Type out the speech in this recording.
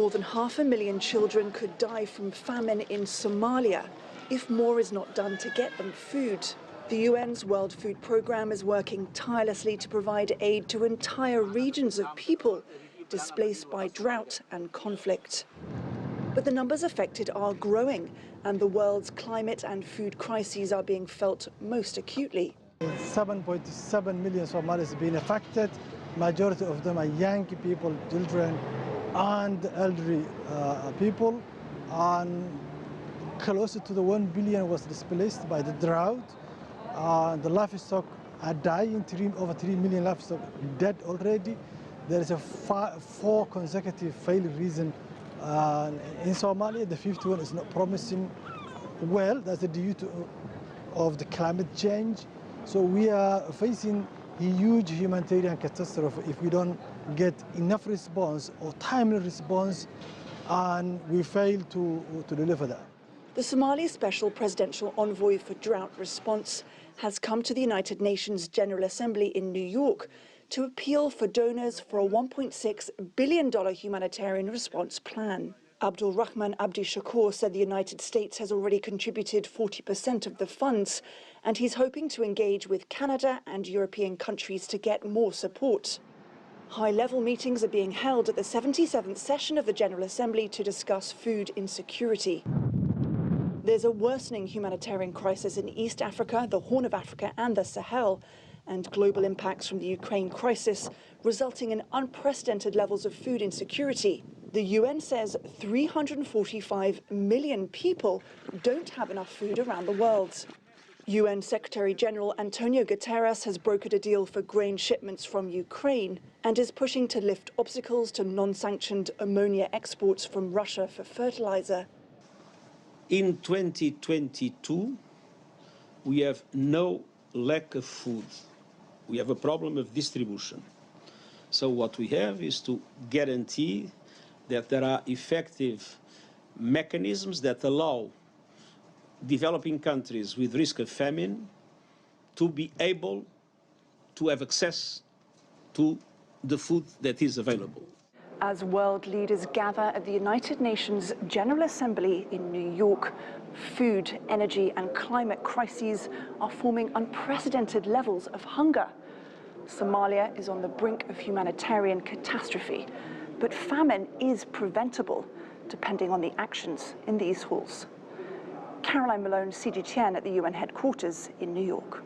More than 500,000 children could die from famine in Somalia if more is not done to get them food. The UN's World Food Programme is working tirelessly to provide aid to entire regions of people displaced by drought and conflict. But the numbers affected are growing, and the world's climate and food crises are being felt most acutely. 7.7 million Somalis have been affected. Majority of them are young people, children, and elderly people. And closer to the 1 billion was displaced by the drought. The livestock are dying, over 3 million livestock dead already. There is a 4 consecutive failure reason in Somalia. The 5th one is not promising well. That's due to of the climate change. So we are facing a huge humanitarian catastrophe if we don't get enough response or timely response, and we fail to deliver that. The Somali Special Presidential Envoy for Drought Response has come to the United Nations General Assembly in New York to appeal for donors for a $1.6 billion humanitarian response plan. Abdul Rahman Abdi Shakur said the United States has already contributed 40% of the funds, and he's hoping to engage with Canada and European countries to get more support. High-level meetings are being held at the 77th session of the General Assembly to discuss food insecurity. There's a worsening humanitarian crisis in East Africa, the Horn of Africa and the Sahel, and global impacts from the Ukraine crisis, resulting in unprecedented levels of food insecurity. The UN says 345 million people don't have enough food around the world. UN Secretary-General Antonio Guterres has brokered a deal for grain shipments from Ukraine and is pushing to lift obstacles to non-sanctioned ammonia exports from Russia for fertilizer. In 2022, we have no lack of food. We have a problem of distribution. So what we have is to guarantee that there are effective mechanisms that allow developing countries with risk of famine to be able to have access to the food that is available. As world leaders gather at the United Nations General Assembly in New York, food, energy and climate crises are forming unprecedented levels of hunger. Somalia is on the brink of humanitarian catastrophe, but famine is preventable, depending on the actions in these halls. Malone, CGTN at the UN headquarters in New York.